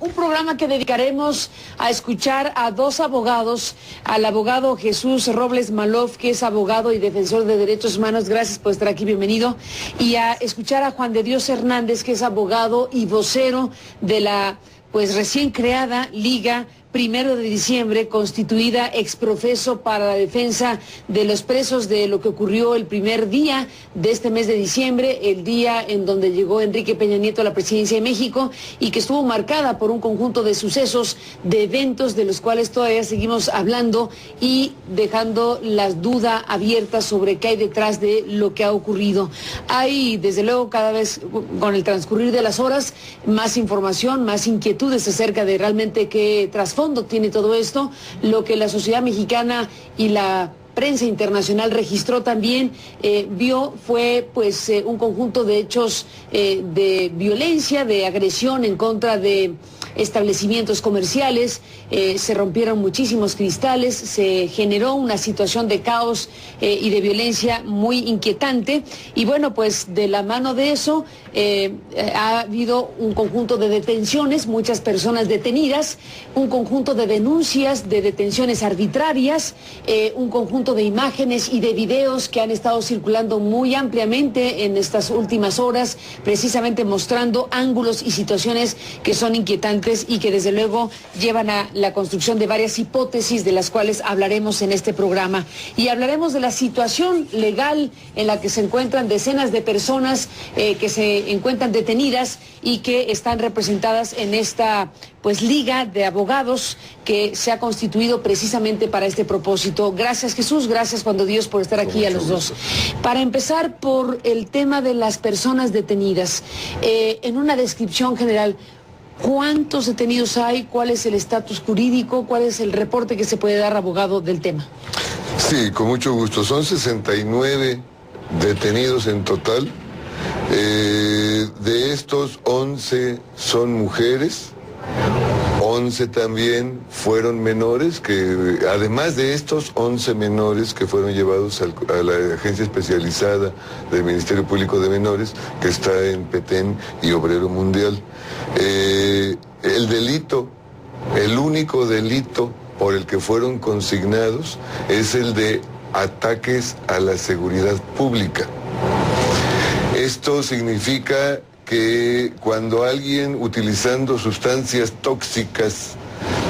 Un programa que dedicaremos a escuchar a dos abogados, al abogado Jesús Robles Malov, que es abogado y defensor de derechos humanos, gracias por estar aquí, bienvenido, y a escuchar a Juan de Dios Hernández, que es abogado y vocero de la recién creada Liga 1 de diciembre, constituida exprofeso para la defensa de los presos de lo que ocurrió el primer día de este mes de diciembre, el día en donde llegó Enrique Peña Nieto a la presidencia de México y que estuvo marcada por un conjunto de sucesos, de eventos de los cuales todavía seguimos hablando y dejando la duda abierta sobre qué hay detrás de lo que ha ocurrido. Hay, desde luego, cada vez con el transcurrir de las horas, más información, más inquietudes acerca de realmente qué trasfondo tiene todo esto. Lo que la sociedad mexicana y la prensa internacional registró también, vio fue un conjunto de hechos de violencia, de agresión en contra de establecimientos comerciales, se rompieron muchísimos cristales, se generó una situación de caos y de violencia muy inquietante, y bueno, pues de la mano de eso ha habido un conjunto de detenciones, muchas personas detenidas, un conjunto de denuncias de detenciones arbitrarias, un conjunto de imágenes y de videos que han estado circulando muy ampliamente en estas últimas horas, precisamente mostrando ángulos y situaciones que son inquietantes y que desde luego llevan a la construcción de varias hipótesis de las cuales hablaremos en este programa. Y hablaremos de la situación legal en la que se encuentran decenas de personas que se encuentran detenidas y que están representadas en esta liga de abogados que se ha constituido precisamente para este propósito. Gracias, Jesús, gracias, Juan de Dios, por estar aquí, a los dos. Para empezar por el tema de las personas detenidas, en una descripción general, ¿cuántos detenidos hay? ¿Cuál es el estatus jurídico? ¿Cuál es el reporte que se puede dar, abogado, del tema? Sí, con mucho gusto. Son 69 detenidos en total. De estos, 11 son mujeres, 11 también fueron menores, que además de estos 11 menores que fueron llevados a la agencia especializada del Ministerio Público de Menores, que está en Petén y Obrero Mundial. El delito, el único delito por el que fueron consignados es el de ataques a la seguridad pública. Esto significa que cuando alguien, utilizando sustancias tóxicas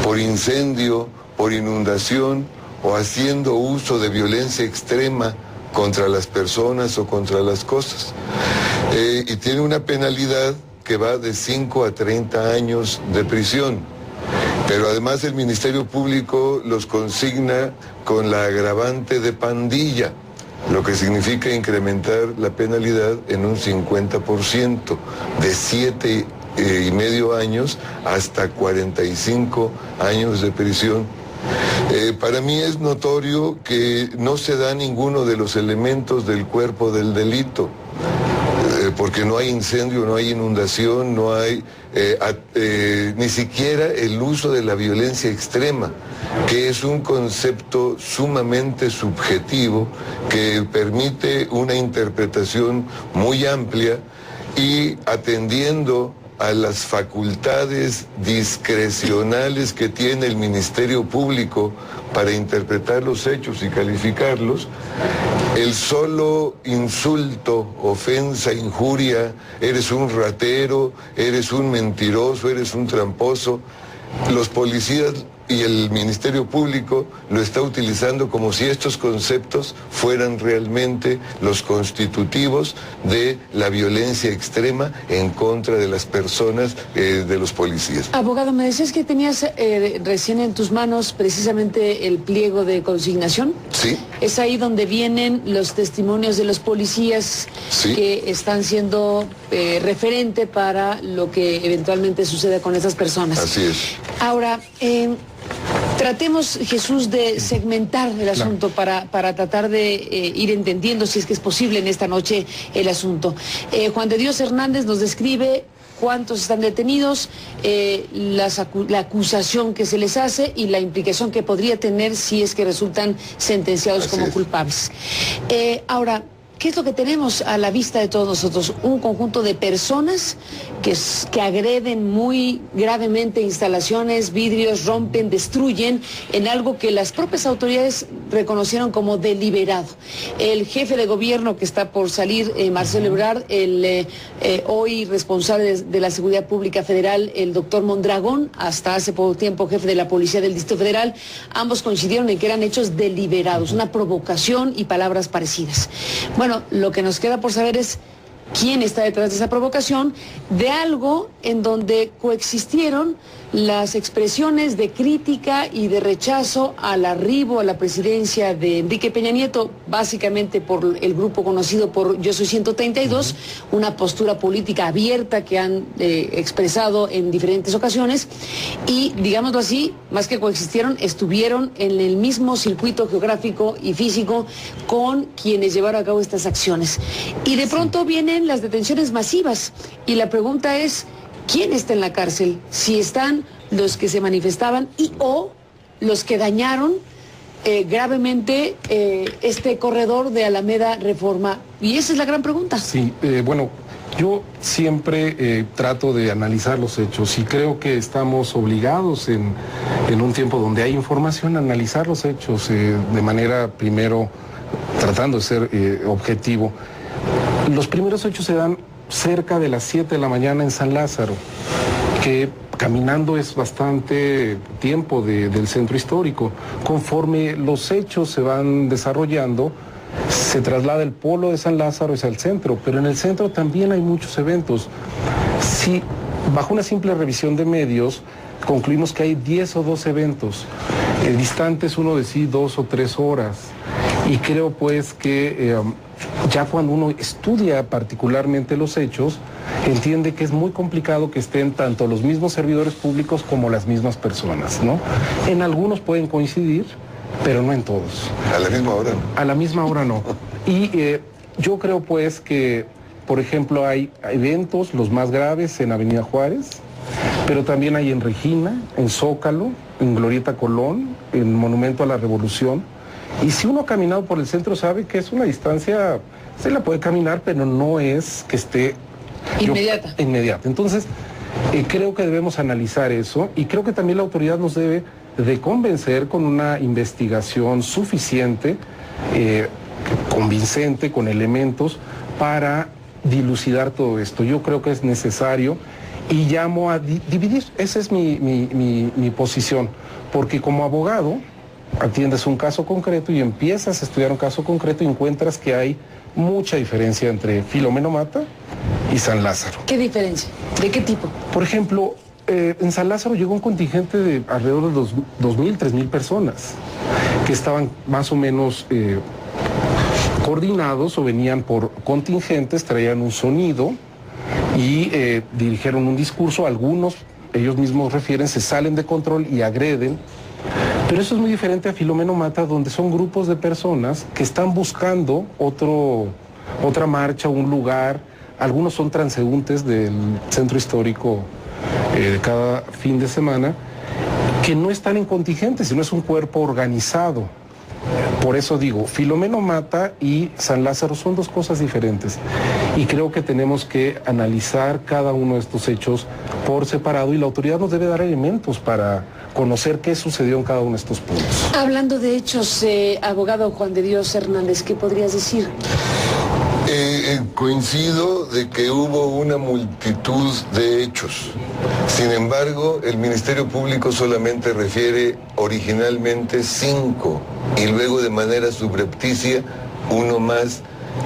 por incendio, por inundación o haciendo uso de violencia extrema contra las personas o contra las cosas, y tiene una penalidad que va de 5 a 30 años de prisión. Pero además el Ministerio Público los consigna con la agravante de pandilla, lo que significa incrementar la penalidad en un 50%, de 7,5 años hasta 45 años de prisión. Para mí es notorio que no se da ninguno de los elementos del cuerpo del delito, porque no hay incendio, no hay inundación, no hay ni siquiera el uso de la violencia extrema, que es un concepto sumamente subjetivo que permite una interpretación muy amplia y atendiendo a las facultades discrecionales que tiene el Ministerio Público para interpretar los hechos y calificarlos, el solo insulto, ofensa, injuria, eres un ratero, eres un mentiroso, eres un tramposo, los policías y el Ministerio Público lo está utilizando como si estos conceptos fueran realmente los constitutivos de la violencia extrema en contra de las personas, de los policías. Abogado, me decías que tenías recién en tus manos precisamente el pliego de consignación. Sí. Es ahí donde vienen los testimonios de los policías, sí, que están siendo referente para lo que eventualmente suceda con esas personas. Así es. Ahora, tratemos, Jesús, de segmentar el asunto para tratar de ir entendiendo, si es que es posible en esta noche, el asunto. Juan de Dios Hernández nos describe cuántos están detenidos, la acusación que se les hace y la implicación que podría tener si es que resultan sentenciados como culpables. Ahora, ¿qué es lo que tenemos a la vista de todos nosotros? Un conjunto de personas que agreden muy gravemente instalaciones, vidrios, rompen, destruyen en algo que las propias autoridades reconocieron como deliberado. El jefe de gobierno que está por salir, Marcelo Ebrard, el hoy responsable de la Seguridad Pública Federal, el doctor Mondragón, hasta hace poco tiempo jefe de la Policía del Distrito Federal, ambos coincidieron en que eran hechos deliberados, una provocación y palabras parecidas. Bueno, lo que nos queda por saber es quién está detrás de esa provocación, de algo en donde coexistieron las expresiones de crítica y de rechazo al arribo a la presidencia de Enrique Peña Nieto, básicamente por el grupo conocido por Yo Soy 132, una postura política abierta que han expresado en diferentes ocasiones, y, digámoslo así, más que coexistieron, estuvieron en el mismo circuito geográfico y físico con quienes llevaron a cabo estas acciones. Y de pronto vienen las detenciones masivas, y la pregunta es, ¿quién está en la cárcel? Si están los que se manifestaban y o los que dañaron gravemente este corredor de Alameda Reforma. Y esa es la gran pregunta. Sí, bueno, yo siempre trato de analizar los hechos y creo que estamos obligados en un tiempo donde hay información a analizar los hechos de manera, primero, tratando de ser objetivo. Los primeros hechos se dan cerca de las 7 de la mañana en San Lázaro, que caminando es bastante tiempo del centro histórico. Conforme los hechos se van desarrollando, se traslada el polo de San Lázaro hacia el centro, pero en el centro también hay muchos eventos. Si bajo una simple revisión de medios concluimos que hay 10 o 12 eventos, distantes uno de sí 2 o 3 horas, y creo pues que ya cuando uno estudia particularmente los hechos, entiende que es muy complicado que estén tanto los mismos servidores públicos como las mismas personas, ¿no? En algunos pueden coincidir, pero no en todos. ¿A la misma hora? A la misma hora no. Y yo creo pues que, por ejemplo, hay eventos, los más graves, en Avenida Juárez, pero también hay en Regina, en Zócalo, en Glorieta Colón, en Monumento a la Revolución. Y si uno ha caminado por el centro sabe que es una distancia, se la puede caminar, pero no es que esté inmediata. Inmediata. Entonces, creo que debemos analizar eso y creo que también la autoridad nos debe de convencer con una investigación suficiente, convincente, con elementos para dilucidar todo esto. Yo creo que es necesario y llamo a dividir. Esa es mi posición, porque como abogado atiendes un caso concreto y empiezas a estudiar un caso concreto y encuentras que hay mucha diferencia entre Filomeno Mata y San Lázaro. ¿Qué diferencia? ¿De qué tipo? Por ejemplo, en San Lázaro llegó un contingente de alrededor de 2.000, 3.000 personas que estaban más o menos coordinados o venían por contingentes, traían un sonido y dirigieron un discurso. Algunos, ellos mismos refieren, se salen de control y agreden. Pero eso es muy diferente a Filomeno Mata, donde son grupos de personas que están buscando otra marcha, un lugar. Algunos son transeúntes del centro histórico de cada fin de semana, que no están en contingentes, sino es un cuerpo organizado. Por eso digo, Filomeno Mata y San Lázaro son dos cosas diferentes. Y creo que tenemos que analizar cada uno de estos hechos por separado y la autoridad nos debe dar elementos para conocer qué sucedió en cada uno de estos puntos. Hablando de hechos, abogado Juan de Dios Hernández, ¿qué podrías decir? Coincido de que hubo una multitud de hechos. Sin embargo, el Ministerio Público solamente refiere originalmente 5 y luego de manera subrepticia uno más,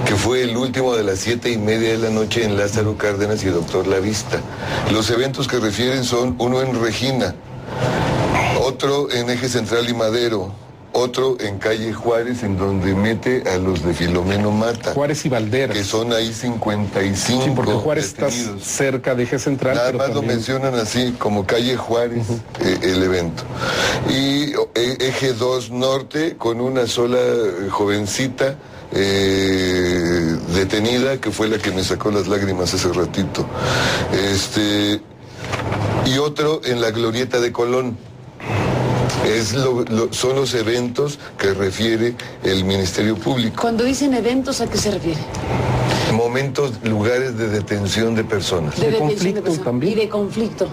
que fue el último de las 7:30 de la noche en Lázaro Cárdenas y Doctor Lavista. Los eventos que refieren son uno en Regina, otro en Eje Central y Madero, otro en Calle Juárez, en donde mete a los de Filomeno Mata. Juárez y Valderas. Que son ahí 55. Sí, porque Juárez detenidos. está cerca de Eje Central. Nada pero más también lo mencionan así, como Calle Juárez, el evento. Y Eje 2 Norte, con una sola jovencita detenida, que fue la que me sacó las lágrimas hace ratito. Y otro en la Glorieta de Colón. Son los eventos que refiere el Ministerio Público. Cuando dicen eventos, ¿a qué se refiere? Momentos, lugares de detención de personas. De conflicto también. Y de conflicto.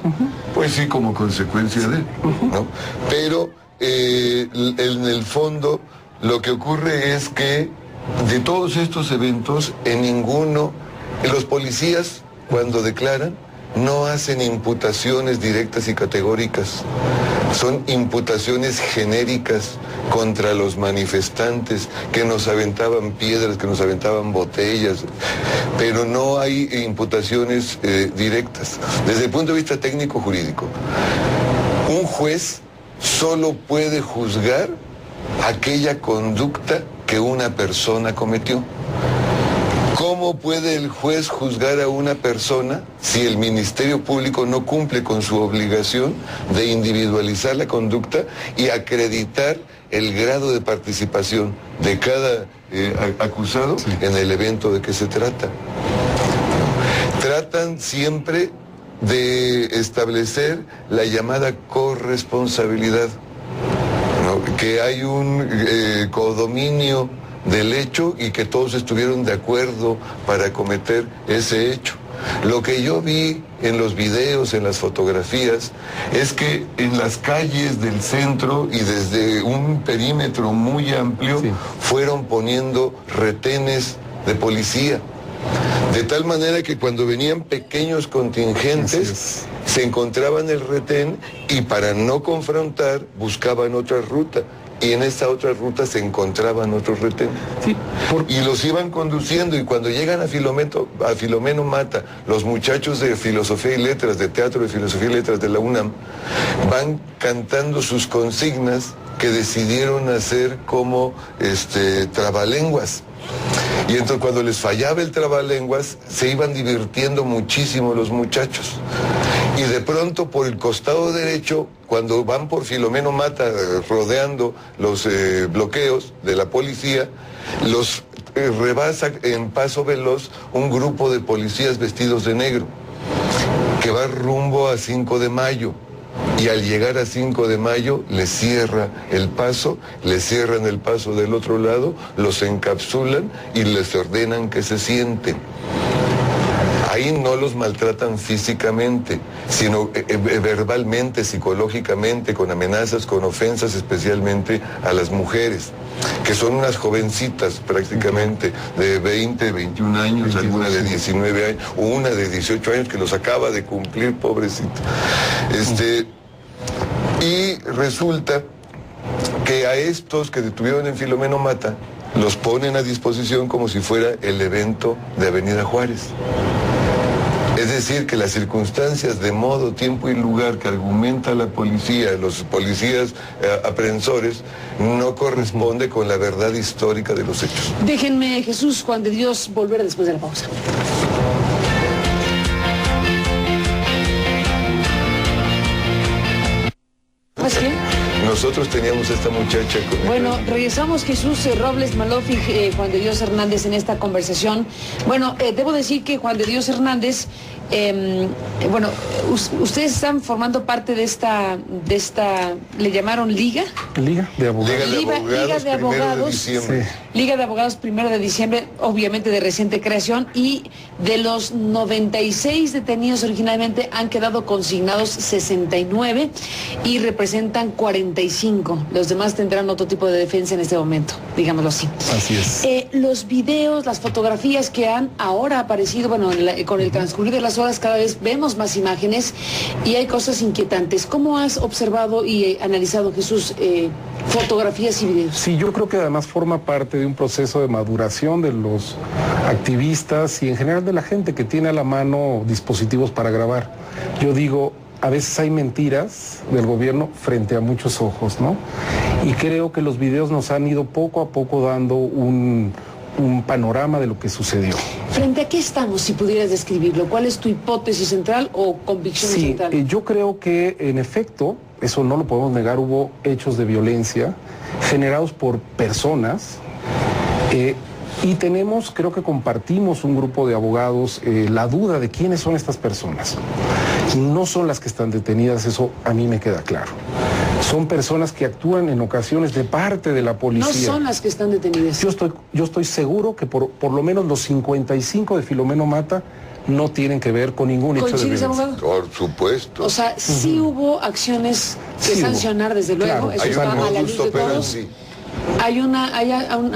Pues sí, como consecuencia de, ¿no? Pero en el fondo lo que ocurre es que de todos estos eventos, en ninguno, los policías cuando declaran no hacen imputaciones directas y categóricas, son imputaciones genéricas contra los manifestantes que nos aventaban piedras, que nos aventaban botellas, pero no hay imputaciones directas. Desde el punto de vista técnico-jurídico, un juez solo puede juzgar aquella conducta que una persona cometió. ¿Cómo puede el juez juzgar a una persona si el Ministerio Público no cumple con su obligación de individualizar la conducta y acreditar el grado de participación de cada acusado en el evento de que se trata? Tratan siempre de establecer la llamada corresponsabilidad, ¿no? Que hay un codominio del hecho y que todos estuvieron de acuerdo para cometer ese hecho. Lo que yo vi en los videos, en las fotografías, es que en las calles del centro y desde un perímetro muy amplio fueron poniendo retenes de policía. De tal manera que cuando venían pequeños contingentes, se encontraban el retén y para no confrontar buscaban otra ruta. Y en esta otra ruta se encontraban otros retenes. Y los iban conduciendo, y cuando llegan a Filomeno Mata, los muchachos de Filosofía y Letras, de Teatro de Filosofía y Letras de la UNAM, van cantando sus consignas que decidieron hacer como trabalenguas. Y entonces cuando les fallaba el trabalenguas, se iban divirtiendo muchísimo los muchachos. Y de pronto por el costado derecho, cuando van por Filomeno Mata rodeando los bloqueos de la policía, los rebasa en paso veloz un grupo de policías vestidos de negro, que va rumbo a 5 de Mayo. Y al llegar a 5 de Mayo les cierra el paso, les cierran el paso del otro lado, los encapsulan y les ordenan que se sienten. Ahí no los maltratan físicamente, sino verbalmente, psicológicamente, con amenazas, con ofensas, especialmente a las mujeres, que son unas jovencitas prácticamente de 20, 21 años, alguna de 19 años, o una de 18 años que los acaba de cumplir, pobrecita. Y resulta que a estos que detuvieron en Filomeno Mata, los ponen a disposición como si fuera el evento de Avenida Juárez. Es decir, que las circunstancias de modo, tiempo y lugar que argumenta la policía, los policías aprehensores, no corresponde con la verdad histórica de los hechos. Déjenme, Jesús, Juan de Dios, volver después de la pausa. ¿Más qué? Nosotros teníamos esta muchacha. Bueno, regresamos Jesús Robles Malof y Juan de Dios Hernández en esta conversación. Bueno, debo decir que Juan de Dios Hernández, ustedes están formando parte de esta, ¿le llamaron Liga? Liga de Abogados. Liga de Abogados. Sí. Liga de Abogados 1 de diciembre, obviamente de reciente creación, y de los 96 detenidos originalmente han quedado consignados 69 y representan 45. Los demás tendrán otro tipo de defensa en este momento, digámoslo así. Así es. Los videos, las fotografías que han ahora aparecido, con el transcurrir de las horas cada vez vemos más imágenes y hay cosas inquietantes. ¿Cómo has observado y analizado, Jesús, fotografías y videos? Sí, yo creo que además forma parte de un proceso de maduración de los activistas y en general de la gente que tiene a la mano dispositivos para grabar. Yo digo, a veces hay mentiras del gobierno frente a muchos ojos, ¿no? Y creo que los videos nos han ido poco a poco dando un panorama de lo que sucedió. ¿Frente a qué estamos, si pudieras describirlo? ¿Cuál es tu hipótesis central o convicción central? Sí, yo creo que en efecto, eso no lo podemos negar, hubo hechos de violencia generados por personas y creo que compartimos un grupo de abogados la duda de quiénes son estas personas. No son las que están detenidas, eso a mí me queda claro. Son personas que actúan en ocasiones de parte de la policía. No son las que están detenidas. Yo estoy seguro que por lo menos los 55 de Filomeno Mata no tienen que ver con ningún hecho de violencia. ¿Abogado? Por supuesto. O sea, sí hubo acciones que sancionar, desde luego, claro, eso hay está un a la modus luz de todos. operandi. Hay una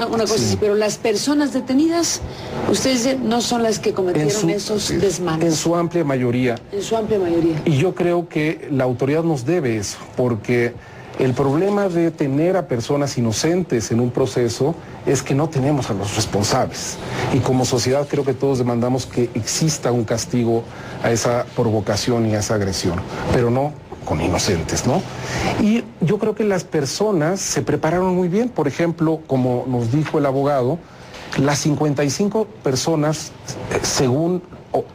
cosa así, pero las personas detenidas, ustedes dicen, no son las que cometieron esos desmanes. En su amplia mayoría. En su amplia mayoría. Y yo creo que la autoridad nos debe eso, porque el problema de tener a personas inocentes en un proceso es que no tenemos a los responsables. Y como sociedad creo que todos demandamos que exista un castigo a esa provocación y a esa agresión, pero no con inocentes, ¿no? Y yo creo que las personas se prepararon muy bien. Por ejemplo, como nos dijo el abogado, las 55 personas, según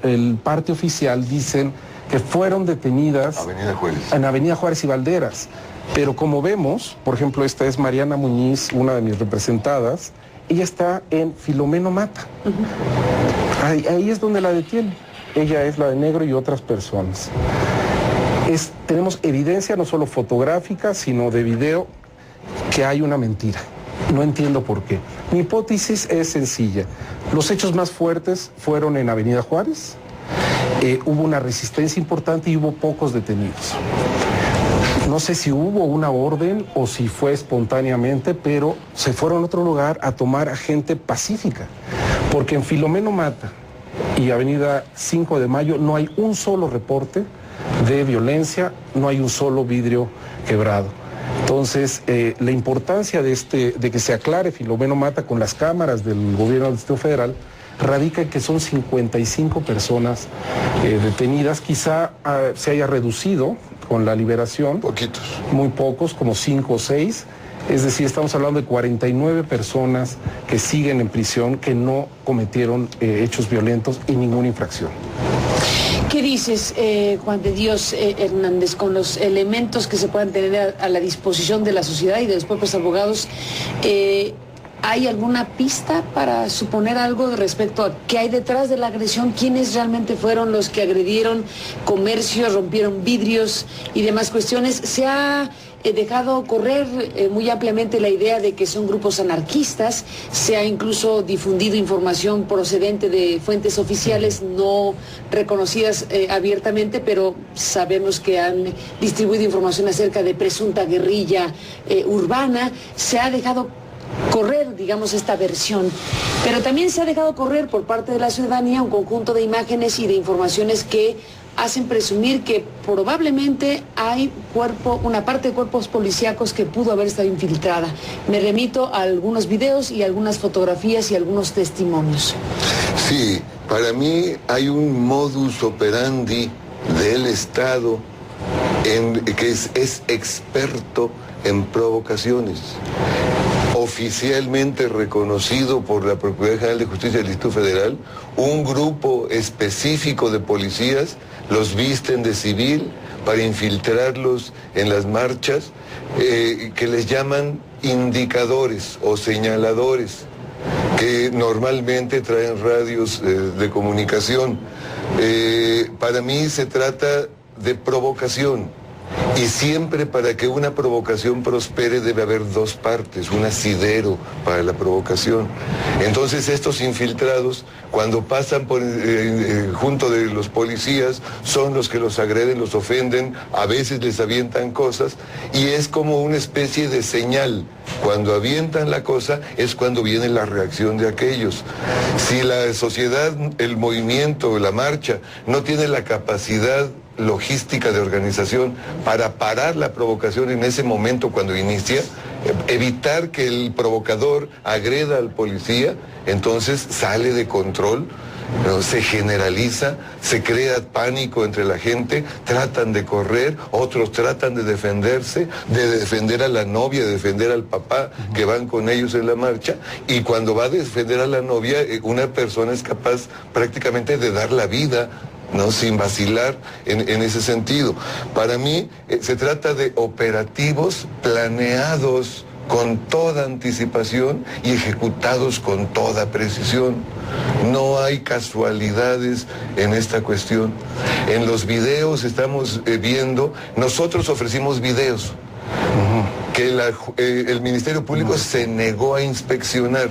el parte oficial, dicen que fueron detenidas en Avenida Juárez y Valderas. Pero como vemos, por ejemplo, esta es Mariana Muñiz, una de mis representadas, ella está en Filomeno Mata. Ahí es donde la detienen. Ella es la de negro y otras personas. Tenemos evidencia no solo fotográfica, sino de video, que hay una mentira. No entiendo por qué. Mi hipótesis es sencilla. Los hechos más fuertes fueron en Avenida Juárez. Hubo una resistencia importante y hubo pocos detenidos. No sé si hubo una orden o si fue espontáneamente, pero se fueron a otro lugar a tomar a gente pacífica. Porque en Filomeno Mata y Avenida 5 de Mayo no hay un solo reporte de violencia, no hay un solo vidrio quebrado. Entonces, la importancia de que se aclare Filomeno Mata con las cámaras del gobierno del Distrito Federal radica en que son 55 personas detenidas. Quizá se haya reducido con la liberación. Poquitos. Muy pocos, como 5 o 6. Es decir, estamos hablando de 49 personas que siguen en prisión, que no cometieron hechos violentos y ninguna infracción. ¿Qué dices, Juan de Dios Hernández, con los elementos que se puedan tener a la disposición de la sociedad y de los propios abogados? ¿Hay alguna pista para suponer algo respecto a qué hay detrás de la agresión? ¿Quiénes realmente fueron los que agredieron comercios, rompieron vidrios y demás cuestiones? Se ha dejado correr muy ampliamente la idea de que son grupos anarquistas. Se ha incluso difundido información procedente de fuentes oficiales no reconocidas abiertamente, pero sabemos que han distribuido información acerca de presunta guerrilla urbana. Se ha dejado correr, digamos, esta versión, pero también se ha dejado correr por parte de la ciudadanía un conjunto de imágenes y de informaciones que hacen presumir que probablemente hay una parte de cuerpos policíacos que pudo haber estado infiltrada. Me remito a algunos videos y algunas fotografías y algunos testimonios. Sí, para mí hay un modus operandi del Estado que es experto en provocaciones, oficialmente reconocido por la Procuraduría General de Justicia del Distrito Federal. Un grupo específico de policías los visten de civil para infiltrarlos en las marchas, que les llaman indicadores o señaladores, que normalmente traen radios de comunicación. Para mí se trata de provocación. Y siempre para que una provocación prospere debe haber dos partes, un asidero para la provocación. Entonces estos infiltrados, cuando pasan junto de los policías, son los que los agreden, los ofenden, a veces les avientan cosas, y es como una especie de señal. Cuando avientan la cosa es cuando viene la reacción de aquellos. Si la sociedad, el movimiento, la marcha, no tiene la capacidad logística de organización para parar la provocación en ese momento cuando inicia, evitar que el provocador agreda al policía, entonces sale de control, se generaliza, se crea pánico entre la gente, tratan de correr, otros tratan de defenderse, de defender a la novia, de defender al papá que van con ellos en la marcha, y cuando va a defender a la novia, una persona es capaz prácticamente de dar la vida, ¿no? Sin vacilar en ese sentido. Para mí se trata de operativos planeados con toda anticipación y ejecutados con toda precisión. No hay casualidades en esta cuestión. En los videos estamos viendo, nosotros ofrecimos videos, que el Ministerio Público se negó a inspeccionar.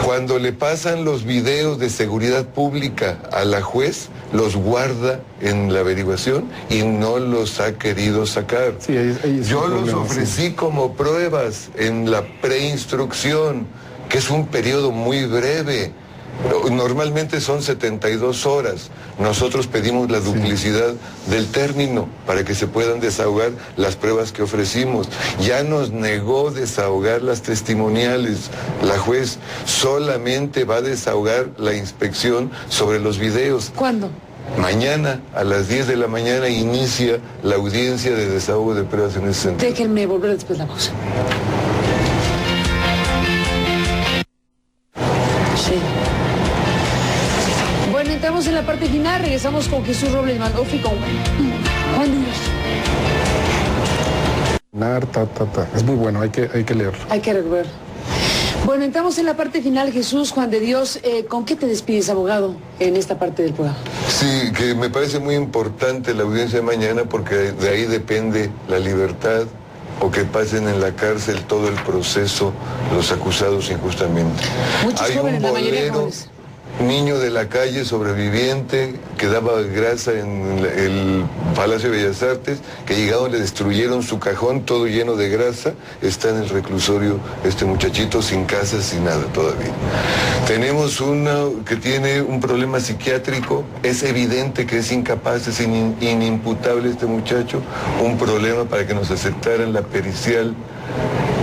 Cuando le pasan los videos de seguridad pública a la juez, los guarda en la averiguación y no los ha querido sacar. Sí, ahí yo los ofrecí como pruebas en la preinstrucción, que es un periodo muy breve. Normalmente son 72 horas. Nosotros pedimos la duplicidad del término para que se puedan desahogar las pruebas que ofrecimos. Ya nos negó desahogar las testimoniales. La juez solamente va a desahogar la inspección sobre los videos. ¿Cuándo? Mañana a las 10 de la mañana inicia la audiencia de desahogo de pruebas en ese sentido. Déjenme volver después la pausa. Sí. Bueno, entramos en la parte final, regresamos con Jesús Robles Malof y con Juan de Dios. Es muy bueno, hay que leerlo. Hay que rever. Bueno, entramos en la parte final, Jesús, Juan de Dios. ¿Con qué te despides, abogado, en esta parte del programa? Sí, que me parece muy importante la audiencia de mañana porque de ahí depende la libertad o que pasen en la cárcel todo el proceso los acusados injustamente. Muchos Hay jóvenes, un la mayoría bolero, jóvenes. niño de la calle, sobreviviente, que daba grasa en el Palacio de Bellas Artes, que llegaron, le destruyeron su cajón, todo lleno de grasa, está en el reclusorio este muchachito sin casa, sin nada todavía. Tenemos uno que tiene un problema psiquiátrico, es evidente que es incapaz, es inimputable este muchacho, un problema para que nos aceptaran la pericial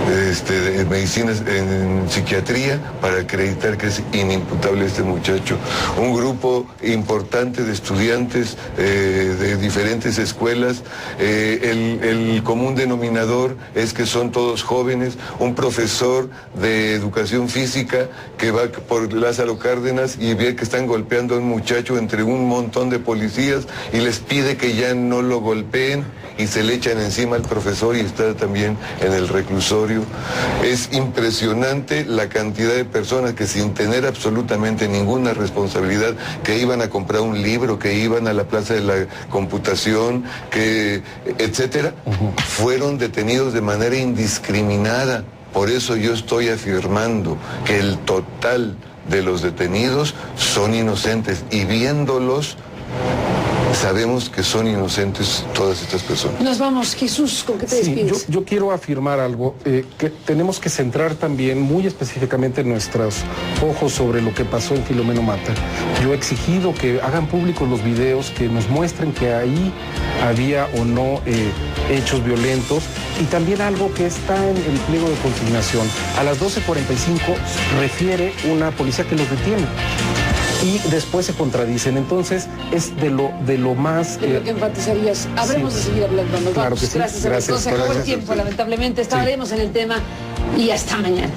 de medicinas en psiquiatría para acreditar que es inimputable este muchacho. Un grupo importante de estudiantes de diferentes escuelas, el común denominador es que son todos jóvenes, un profesor de educación física que va por Lázaro Cárdenas y ve que están golpeando a un muchacho entre un montón de policías y les pide que ya no lo golpeen y se le echan encima al profesor y está también en el reclusorio. Es impresionante la cantidad de personas que sin tener absolutamente ninguna responsabilidad, que iban a comprar un libro, que iban a la plaza de la computación, que etcétera, fueron detenidos de manera indiscriminada. Por eso yo estoy afirmando que el total de los detenidos son inocentes y viéndolos sabemos que son inocentes todas estas personas. Nos vamos, Jesús, ¿con qué te despides? Yo quiero afirmar algo, que tenemos que centrar también muy específicamente nuestros ojos sobre lo que pasó en Filomeno Mata. Yo he exigido que hagan públicos los videos, que nos muestren que ahí había o no hechos violentos, y también algo que está en el pliego de consignación. A las 12:45 refiere una policía que los detiene. Y después se contradicen, entonces es de lo más... De lo que enfatizarías. Habremos de seguir hablando. Nos claro vamos. que sí. Gracias. Se acabó el tiempo, lamentablemente. Estaremos en el tema y hasta mañana.